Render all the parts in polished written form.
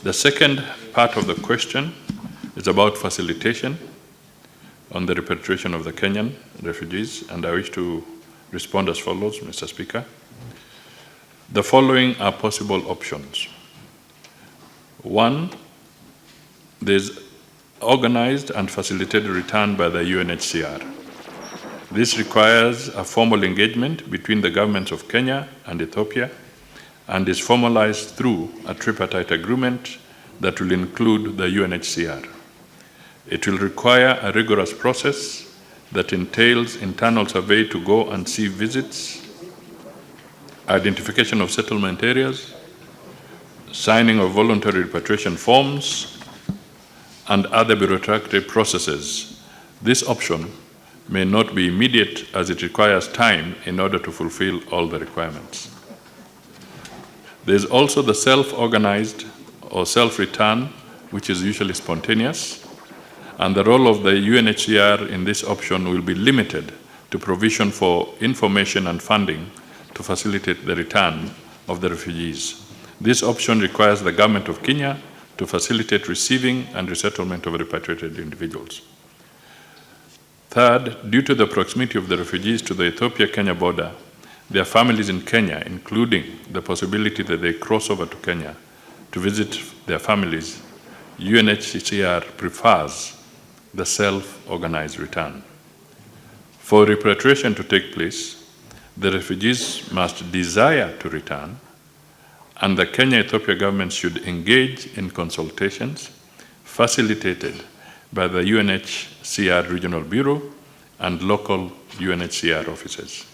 The second part of the question is about facilitation on the repatriation of the Kenyan refugees, and I wish to respond as follows, Mr. Speaker. The following are possible options. One, there's organized and facilitated return by the UNHCR. This requires a formal engagement between the governments of Kenya and Ethiopia and is formalized through a tripartite agreement that will include the UNHCR. It will require a rigorous process that entails internal survey to go and see visits, identification of settlement areas, signing of voluntary repatriation forms, and other bureaucratic processes. This option may not be immediate as it requires time in order to fulfill all the requirements. There is also the self-organized or self-return, which is usually spontaneous, and the role of the UNHCR in this option will be limited to provision for information and funding to facilitate the return of the refugees. This option requires the government of Kenya to facilitate receiving and resettlement of repatriated individuals. Third, due to the proximity of the refugees to the Ethiopia-Kenya border, their families in Kenya, including the possibility that they cross over to Kenya to visit their families, UNHCR prefers the self-organized return. For repatriation to take place, the refugees must desire to return, and the Kenya-Ethiopia government should engage in consultations facilitated by the UNHCR Regional Bureau and local UNHCR offices.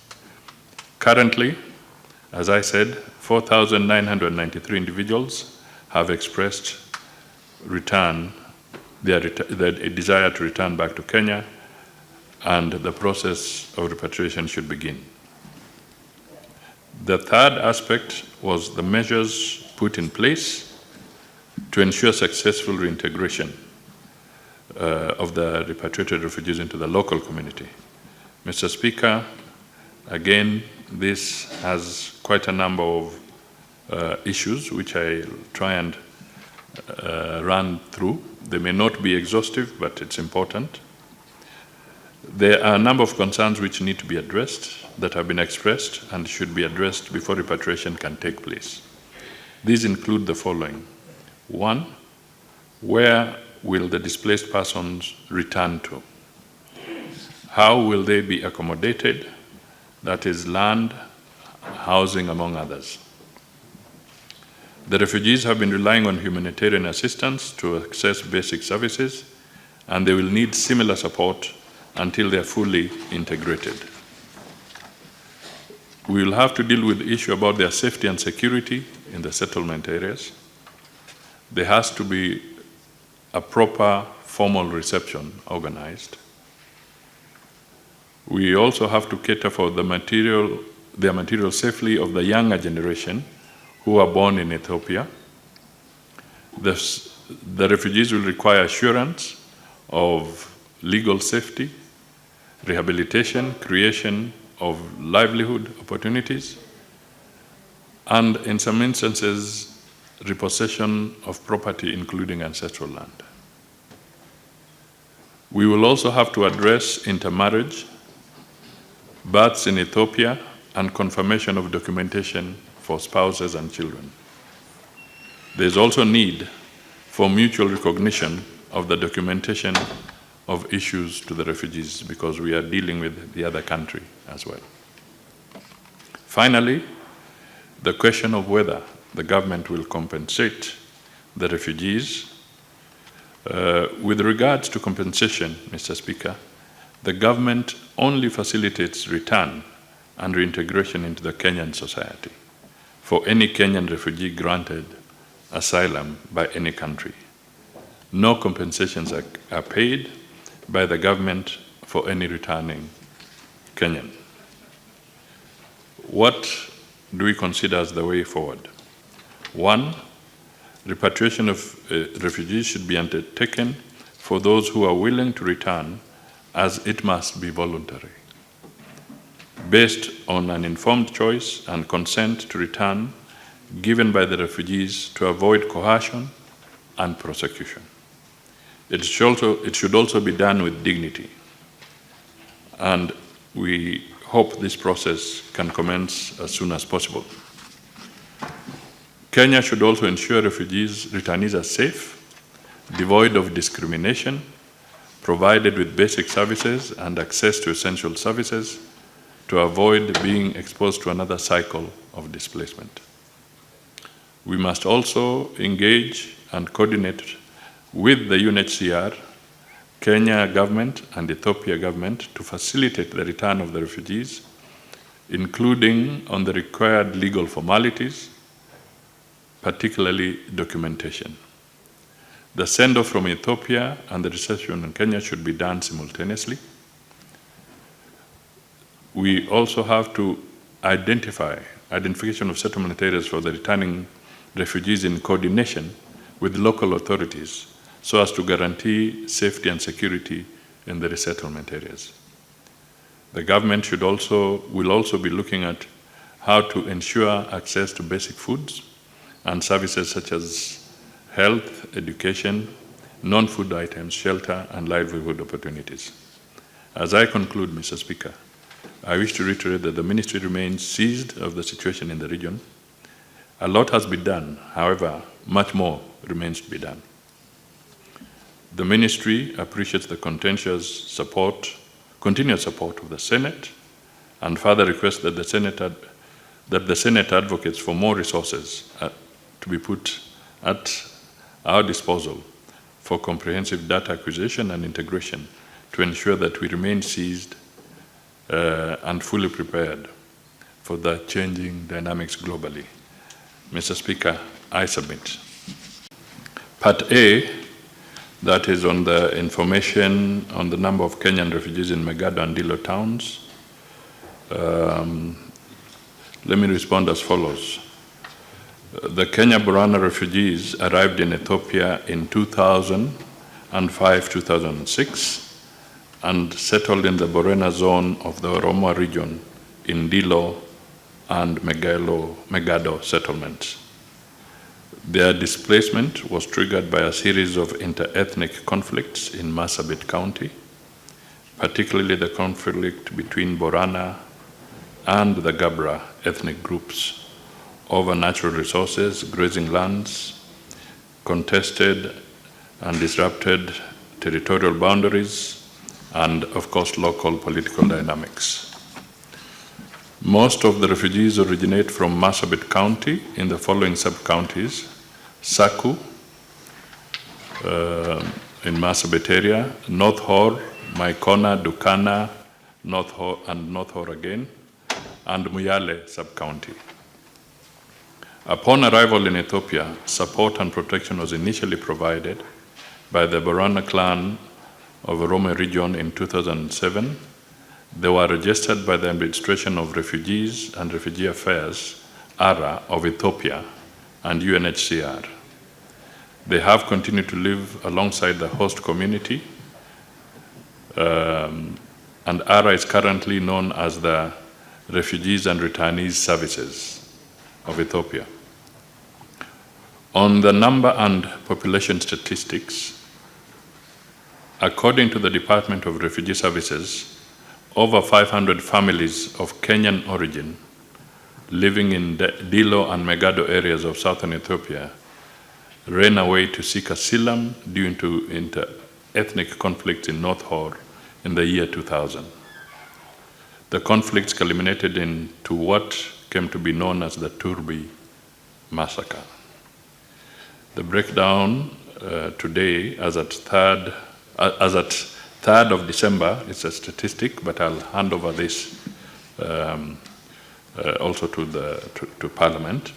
Currently, as I said, 4,993 individuals have expressed their desire to return back to Kenya, and the process of repatriation should begin. The third aspect was the measures put in place to ensure successful reintegration of the repatriated refugees into the local community. Mr. Speaker, again, this has quite a number of issues which I'll try and run through. They may not be exhaustive, but it's important. There are a number of concerns which need to be addressed that have been expressed and should be addressed before repatriation can take place. These include the following. One, where will the displaced persons return to? How will they be accommodated? That is land, housing, among others. The refugees have been relying on humanitarian assistance to access basic services, and they will need similar support until they are fully integrated. We will have to deal with the issue about their safety and security in the settlement areas. There has to be a proper formal reception organized. We also have to cater for their material safely of the younger generation who are born in Ethiopia. The refugees will require assurance of legal safety, rehabilitation, creation of livelihood opportunities, and in some instances, repossession of property, including ancestral land. We will also have to address intermarriage, births in Ethiopia, and confirmation of documentation for spouses and children. There is also need for mutual recognition of the documentation of issues to the refugees because we are dealing with the other country as well. Finally, the question of whether the government will compensate the refugees. With regards to compensation, Mr. Speaker, the government only facilitates return and reintegration into the Kenyan society for any Kenyan refugee granted asylum by any country. No compensations are paid by the government for any returning Kenyan. What do we consider as the way forward? One, repatriation of refugees should be undertaken for those who are willing to return, as it must be voluntary, based on an informed choice and consent to return given by the refugees to avoid coercion and prosecution. It should also be done with dignity. And we hope this process can commence as soon as possible. Kenya should also ensure returnees are safe, devoid of discrimination, provided with basic services and access to essential services to avoid being exposed to another cycle of displacement. We must also engage and coordinate with the UNHCR, Kenya government and Ethiopia government to facilitate the return of the refugees, including on the required legal formalities, particularly documentation. The send-off from Ethiopia and the reception in Kenya should be done simultaneously. We also have to identification of settlement areas for the returning refugees in coordination with local authorities so as to guarantee safety and security in the resettlement areas. The government will also be looking at how to ensure access to basic foods and services such as health, education, non-food items, shelter, and livelihood opportunities. As I conclude, Mr. Speaker, I wish to reiterate that the ministry remains seized of the situation in the region. A lot has been done, however, much more remains to be done. The ministry appreciates the continuous support of the Senate and further requests that the Senate advocates for more resources to be put at our disposal for comprehensive data acquisition and integration to ensure that we remain seized and fully prepared for the changing dynamics globally. Mr. Speaker, I submit. Part A, that is on the information on the number of Kenyan refugees in Megado and Dilo towns. Let me respond as follows. The Kenya-Borana refugees arrived in Ethiopia in 2005-2006 and settled in the Borena zone of the Oromo region in Dilo and Megado settlements. Their displacement was triggered by a series of inter-ethnic conflicts in Marsabit County, particularly the conflict between Borana and the Gabra ethnic groups over natural resources, grazing lands, contested and disrupted territorial boundaries, and of course local political dynamics. Most of the refugees originate from Marsabit County in the following sub-counties: Saku in Marsabit area, North Hor, Maikona, Dukana, North Hor again, and Muyale sub-county. Upon arrival in Ethiopia, support and protection was initially provided by the Borana clan of Oromo region in 2007. They were registered by the Administration of Refugees and Refugee Affairs, ARA, of Ethiopia and UNHCR. They have continued to live alongside the host community, and ARA is currently known as the Refugees and Returnees Services of Ethiopia. On the number and population statistics, according to the Department of Refugee Services, over 500 families of Kenyan origin living in Dilo and Megado areas of southern Ethiopia ran away to seek asylum due to inter-ethnic conflicts in North Hor in the year 2000. The conflicts culminated into what came to be known as the Turbi massacre. The breakdown today, as at 3rd of December, it's a statistic, but I'll hand over this also to Parliament.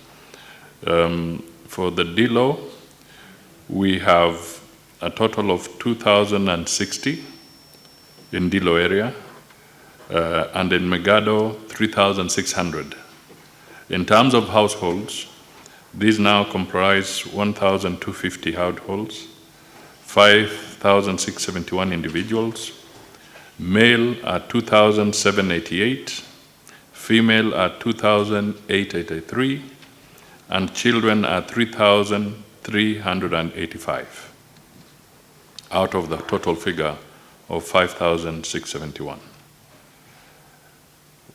For the Dilo, we have a total of 2,060 in Dilo area, and in Megado, 3,600. In terms of households, these now comprise 1,250 households, 5,671 individuals. Male are 2,788, female are 2,883, and children are 3,000 385 out of the total figure of 5,671.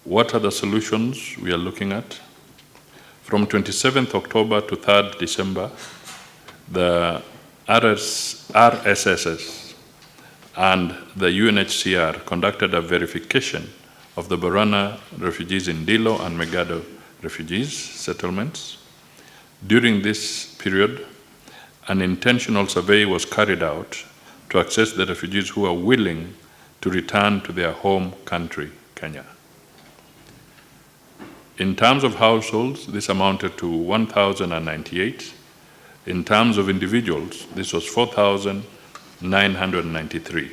What are the solutions we are looking at? From 27th October to 3rd December, the RSSS and the UNHCR conducted a verification of the Borana refugees in Dilo and Megado refugees settlements. During this period, an intentional survey was carried out to assess the refugees who are willing to return to their home country, Kenya. In terms of households, this amounted to 1,098. In terms of individuals, this was 4,993.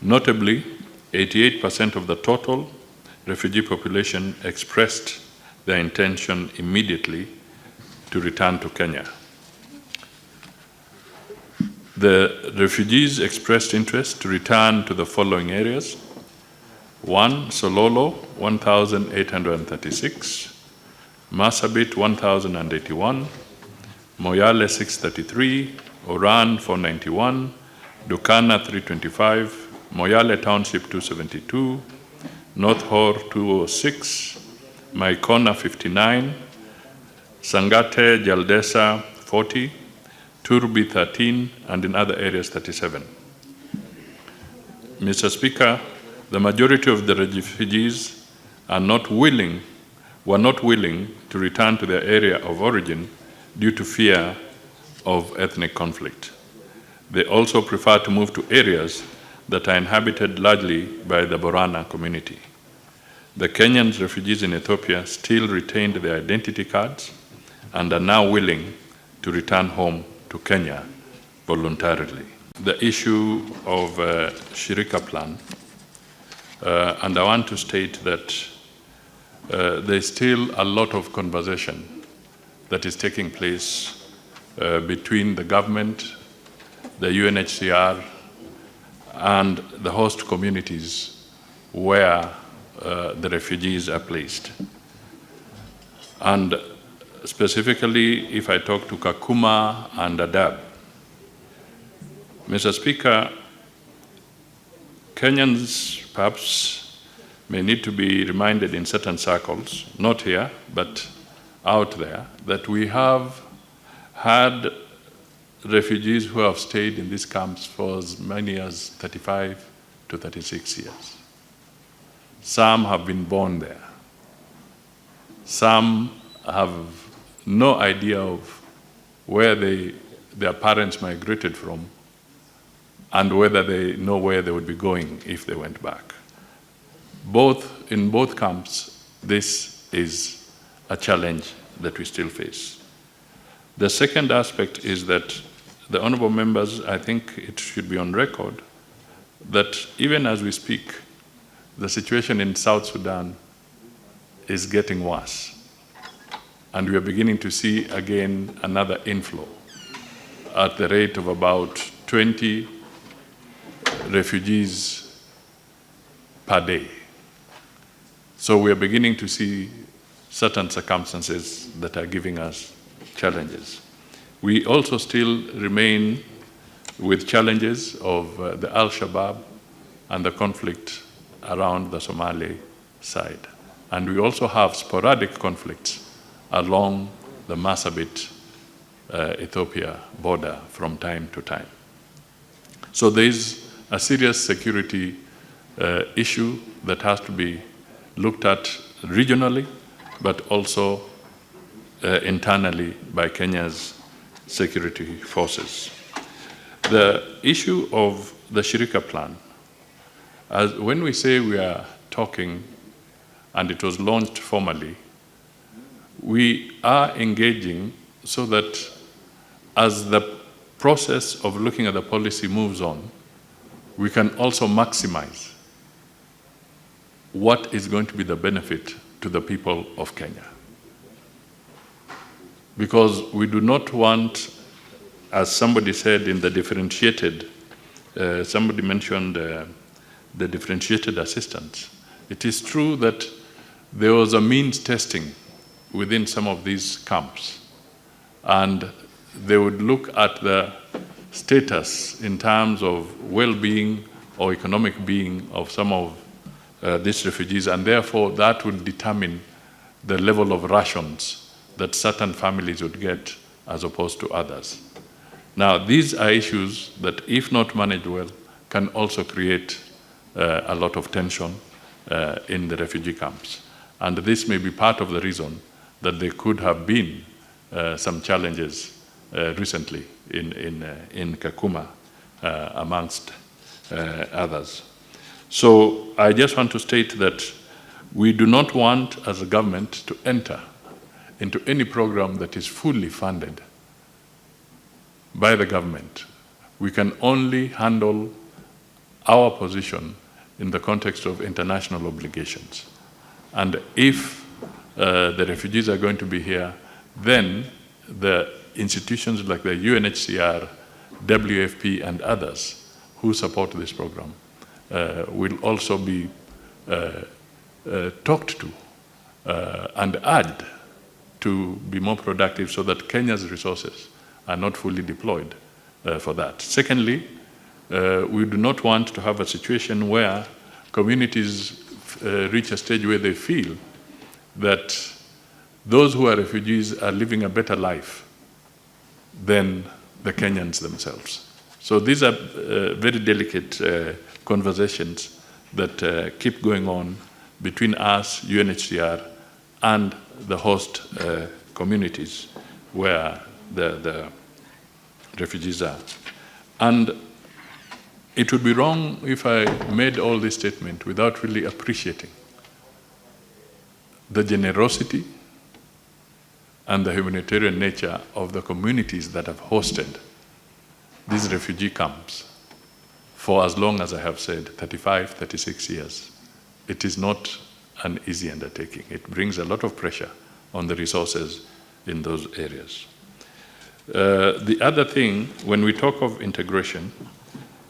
Notably, 88% of the total refugee population expressed their intention immediately to return to Kenya. The refugees expressed interest to return to the following areas: 1, Sololo, 1,836, Marsabit, 1,081, Moyale, 633, Oran, 491, Dukana, 325, Moyale Township, 272, North Hor, 206, Maikona, 59, Sangate, Jaldesa, 40, Turbi, 13, and in other areas, 37. Mr. Speaker, the majority of the refugees were not willing to return to their area of origin due to fear of ethnic conflict. They also prefer to move to areas that are inhabited largely by the Borana community. The Kenyan refugees in Ethiopia still retained their identity cards and are now willing to return home to Kenya voluntarily. The issue of Shirika plan, and I want to state that there's still a lot of conversation that is taking place between the government, the UNHCR, and the host communities where the refugees are placed. And specifically, if I talk to Kakuma and Dadaab, Mr. Speaker, Kenyans perhaps may need to be reminded in certain circles, not here, but out there, that we have had refugees who have stayed in these camps for as many as 35 to 36 years. Some have been born there. Some have no idea of where their parents migrated from and whether they know where they would be going if they went back. In both camps, this is a challenge that we still face. The second aspect is that the honorable members, I think it should be on record, that even as we speak, the situation in South Sudan is getting worse. And we are beginning to see again another inflow at the rate of about 20 refugees per day. So we are beginning to see certain circumstances that are giving us challenges. We also still remain with challenges of the Al-Shabaab and the conflict around the Somali side. And we also have sporadic conflicts along the Marsabit, Ethiopia border from time to time. So there is a serious security issue that has to be looked at regionally, but also internally by Kenya's security forces. The issue of the Shirika plan, when we say we are talking and it was launched formally, we are engaging so that as the process of looking at the policy moves on, we can also maximize what is going to be the benefit to the people of Kenya. Because we do not want, as somebody said in the differentiated, somebody mentioned the differentiated assistance. It is true that there was a means testing within some of these camps, and they would look at the status in terms of well-being or economic being of some of these refugees, and therefore that would determine the level of rations that certain families would get as opposed to others. Now, these are issues that, if not managed well, can also create a lot of tension in the refugee camps. And this may be part of the reason that there could have been some challenges recently in Kakuma, amongst others. So I just want to state that we do not want, as a government, to enter into any program that is fully funded by the government. We can only handle our position in the context of international obligations. And if the refugees are going to be here, then the institutions like the UNHCR, WFP, and others who support this program will also be talked to and urged to be more productive so that Kenya's resources are not fully deployed for that. Secondly, we do not want to have a situation where communities reach a stage where they feel that those who are refugees are living a better life than the Kenyans themselves. So these are very delicate conversations that keep going on between us, UNHCR, and the host communities where the refugees are. And it would be wrong if I made all this statement without really appreciating the generosity and the humanitarian nature of the communities that have hosted these refugee camps for as long as I have said, 35, 36 years. It is not an easy undertaking. It brings a lot of pressure on the resources in those areas. The other thing, when we talk of integration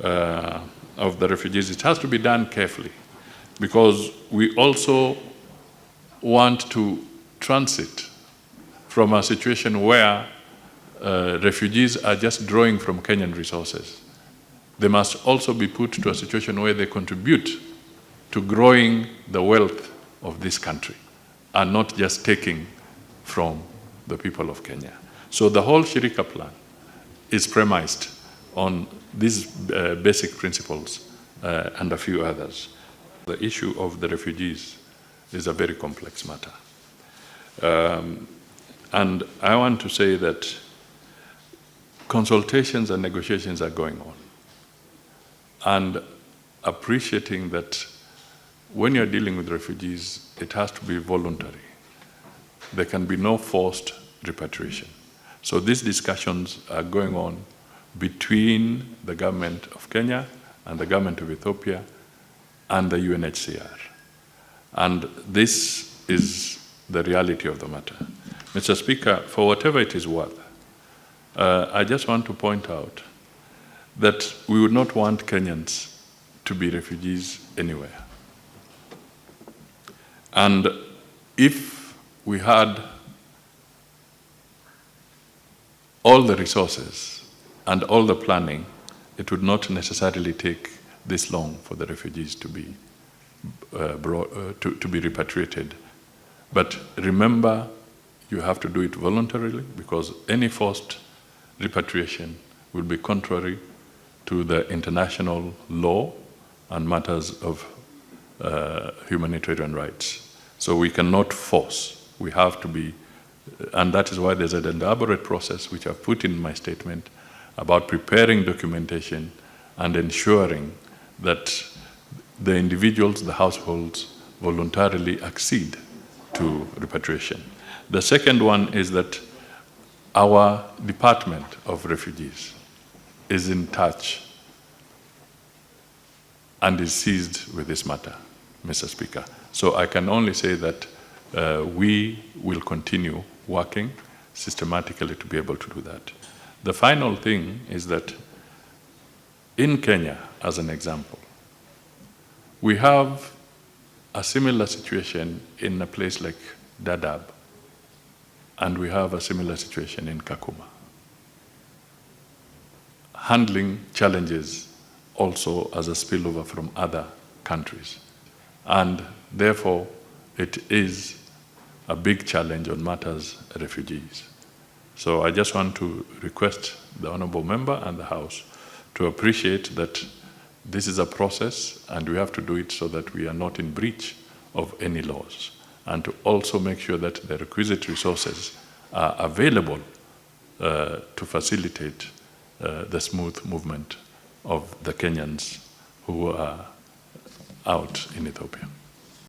of the refugees, it has to be done carefully, because we also want to transit from a situation where refugees are just drawing from Kenyan resources. They must also be put to a situation where they contribute to growing the wealth of this country and not just taking from the people of Kenya. So the whole Shirika plan is premised on these basic principles and a few others. The issue of the refugees is a very complex matter. And I want to say that consultations and negotiations are going on. And appreciating that when you're dealing with refugees, it has to be voluntary. There can be no forced repatriation. So these discussions are going on between the government of Kenya and the government of Ethiopia and the UNHCR. And this is the reality of the matter. Mr. Speaker, for whatever it is worth, I just want to point out that we would not want Kenyans to be refugees anywhere. And if we had all the resources and all the planning, it would not necessarily take this long for the refugees to be to be repatriated. But remember, you have to do it voluntarily, because any forced repatriation will be contrary to the international law and matters of humanitarian rights. So we cannot force. We have to be, and that is why there's an elaborate process, which I've put in my statement, about preparing documentation and ensuring that the individuals, the households, voluntarily accede to repatriation. The second one is that our Department of Refugees is in touch and is seized with this matter, Mr. Speaker. So I can only say that we will continue working systematically to be able to do that. The final thing is that in Kenya, as an example, we have a similar situation in a place like Dadaab, and we have a similar situation in Kakuma. handling challenges also as a spillover from other countries. And therefore, it is a big challenge on matters refugees. So I just want to request the Honorable Member and the House to appreciate that this is a process and we have to do it so that we are not in breach of any laws, and to also make sure that the requisite resources are available to facilitate the smooth movement of the Kenyans who are out in Ethiopia.